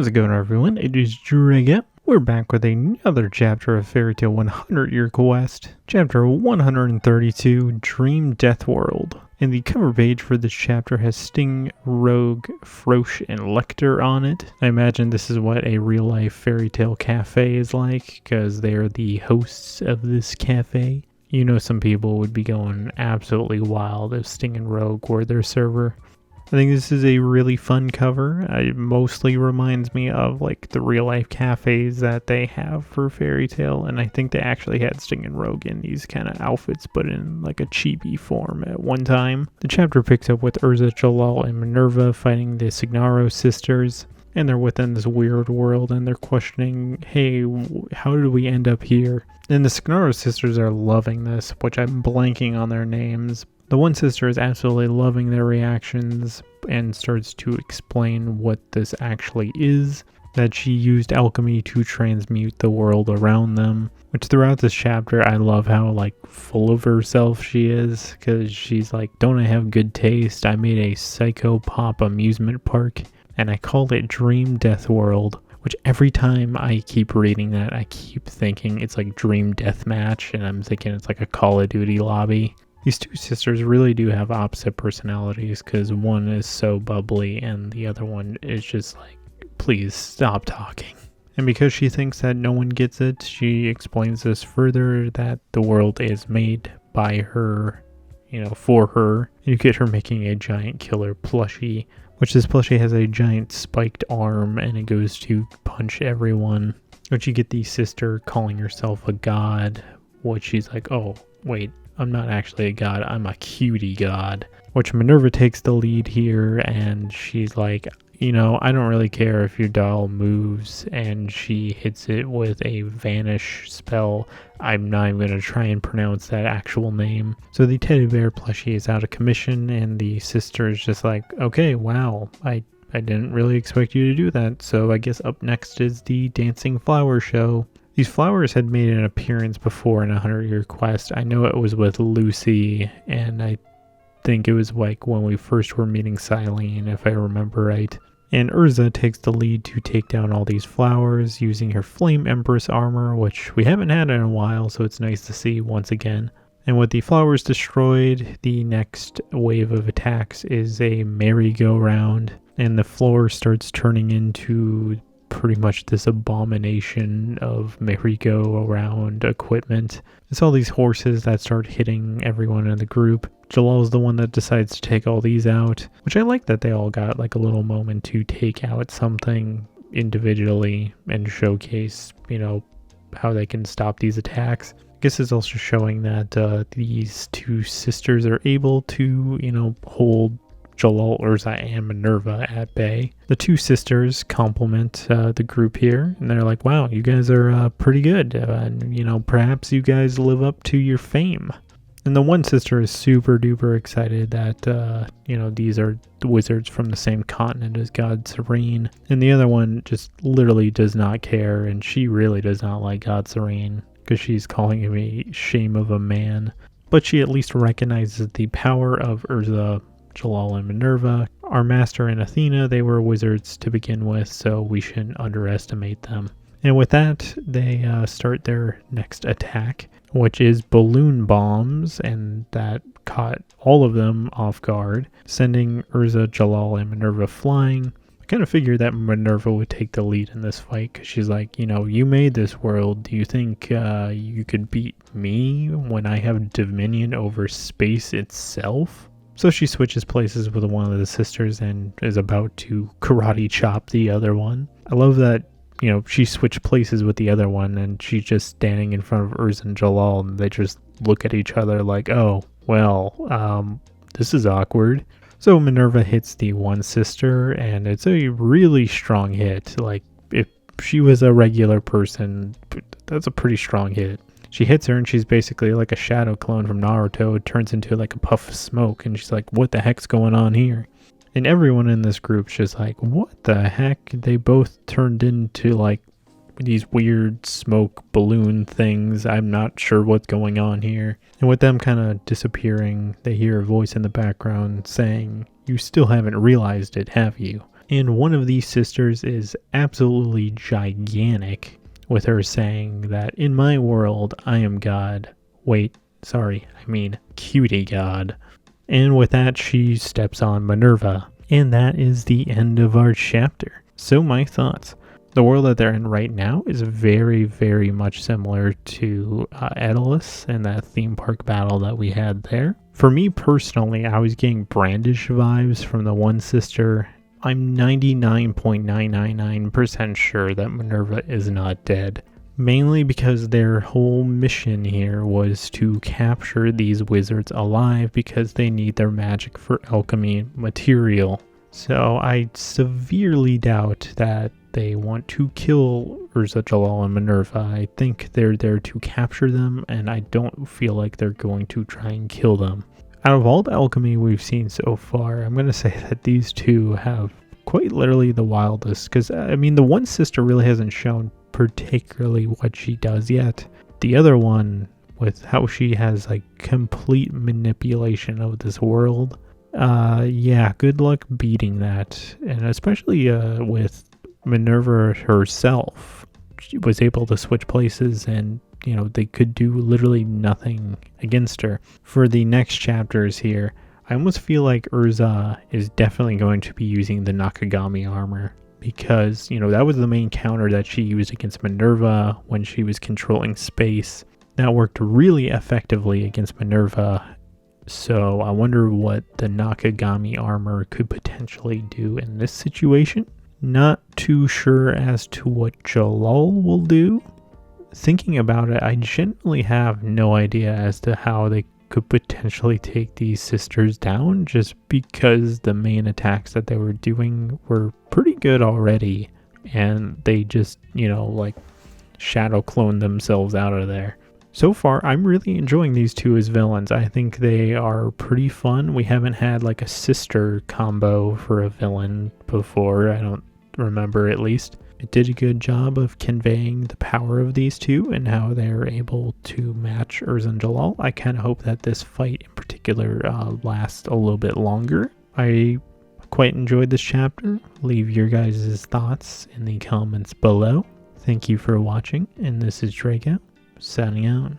How's it going, everyone? It is Draga. We're back with another chapter of Fairy Tale 100 Year Quest, chapter 132, Dream Death World. And the cover page for this chapter has Sting, Rogue, Frosh, and Lecter on it. I imagine this is what a real-life fairy tale cafe is like, because they're the hosts of this cafe. You know, some people would be going absolutely wild if Sting and Rogue were their server. I think this is a really fun cover. It mostly reminds me of like the real life cafes that they have for Fairy Tale, and I think they actually had Sting and Rogue in these kind of outfits, but in like a chibi form at one time. The chapter picks up with Urza, Jalal, and Minerva fighting the Signaro sisters, and they're within this weird world, and they're questioning, hey, how did we end up here? And the Signaro sisters are loving this, which I'm blanking on their names. The one sister is absolutely loving their reactions and starts to explain what this actually is, that she used alchemy to transmute the world around them, which throughout this chapter I love how like full of herself she is, because she's like, don't I have good taste? I made a psycho pop amusement park and I called it Dream Death World, which every time I keep reading that I keep thinking it's like Dream Death Match, and I'm thinking it's like a Call of Duty lobby. These two sisters really do have opposite personalities, because one is so bubbly and the other one is just like, please stop talking. And because she thinks that no one gets it, she explains this further, that the world is made by her, for her. You get her making a giant killer plushie, which this plushie has a giant spiked arm and it goes to punch everyone. But you get the sister calling herself a god, which she's like, oh, wait. I'm not actually a god, I'm a cutie god. Which Minerva takes the lead here, and she's like, I don't really care if your doll moves, and she hits it with a vanish spell. I'm not even going to try and pronounce that actual name. So the teddy bear plushie is out of commission, and the sister is just like, okay, wow, I didn't really expect you to do that. So I guess up next is the dancing flower show. These flowers had made an appearance before in a 100-Year Quest. I know it was with Lucy, and I think it was like when we first were meeting Silene, if I remember right. And Urza takes the lead to take down all these flowers using her Flame Empress armor, which we haven't had in a while, so it's nice to see once again. And with the flowers destroyed, the next wave of attacks is a merry-go-round, and the floor starts turning into pretty much this abomination of merry-go-round equipment. It's all these horses that start hitting everyone in the group. Jalal's the one that decides to take all these out, which I like that they all got like a little moment to take out something individually and showcase, how they can stop these attacks. I guess it's also showing that these two sisters are able to, hold Jalal, Urza, and Minerva at bay. The two sisters compliment the group here, and they're like, wow, you guys are pretty good, and perhaps you guys live up to your fame. And the one sister is super duper excited that these are the wizards from the same continent as God Serene, and the other one just literally does not care, and she really does not like God Serene because she's calling him a shame of a man. But she at least recognizes the power of Urza, Jalal, and Minerva. Our master and Athena, they were wizards to begin with, so we shouldn't underestimate them. And with that, they start their next attack, which is balloon bombs, and that caught all of them off guard, sending Urza, Jalal, and Minerva flying. I kind of figured that Minerva would take the lead in this fight, because she's like, you made this world. Do you think you could beat me when I have dominion over space itself? So she switches places with one of the sisters and is about to karate chop the other one. I love that, she switched places with the other one and she's just standing in front of Urza and Jalal, and they just look at each other like, oh, well, this is awkward. So Minerva hits the one sister, and it's a really strong hit. Like, if she was a regular person, that's a pretty strong hit. She hits her and she's basically like a shadow clone from Naruto. It turns into like a puff of smoke, and she's like, what the heck's going on here? And everyone in this group's just like, what the heck? They both turned into like these weird smoke balloon things. I'm not sure what's going on here. And with them kind of disappearing, they hear a voice in the background saying, you still haven't realized it, have you? And one of these sisters is absolutely gigantic, with her saying that in my world, I am God. Wait, sorry, I mean Cutie God. And with that, she steps on Minerva. And that is the end of our chapter. So my thoughts. The world that they're in right now is very, very much similar to Daedalus and that theme park battle that we had there. For me personally, I was getting Brandish vibes from the one sister. I'm 99.999% sure that Minerva is not dead. Mainly because their whole mission here was to capture these wizards alive because they need their magic for alchemy material. So I severely doubt that they want to kill Urza Jalal and Minerva. I think they're there to capture them, and I don't feel like they're going to try and kill them. Out of all the alchemy we've seen so far, I'm going to say that these two have quite literally the wildest, because I mean the one sister really hasn't shown particularly what she does yet. The other one, with how she has like complete manipulation of this world, yeah, good luck beating that. And especially with Minerva herself, she was able to switch places, and you know they could do literally nothing against her. For the next chapters here, I almost feel like Urza is definitely going to be using the Nakagami armor, because you know that was the main counter that she used against Minerva when she was controlling space. That worked really effectively against Minerva. So I wonder what the Nakagami armor could potentially do in this situation. Not too sure as to what Jalal will do. Thinking about it, I genuinely have no idea as to how they could potentially take these sisters down, just because the main attacks that they were doing were pretty good already, and they just, you know, like shadow clone themselves out of there. So far, I'm really enjoying these two as villains. I think they are pretty fun. We haven't had like a sister combo for a villain before, I don't remember at least. It did a good job of conveying the power of these two and how they're able to match Urza and Jalal. I kind of hope that this fight in particular lasts a little bit longer. I quite enjoyed this chapter. Leave your guys' thoughts in the comments below. Thank you for watching, and this is Draco, signing out.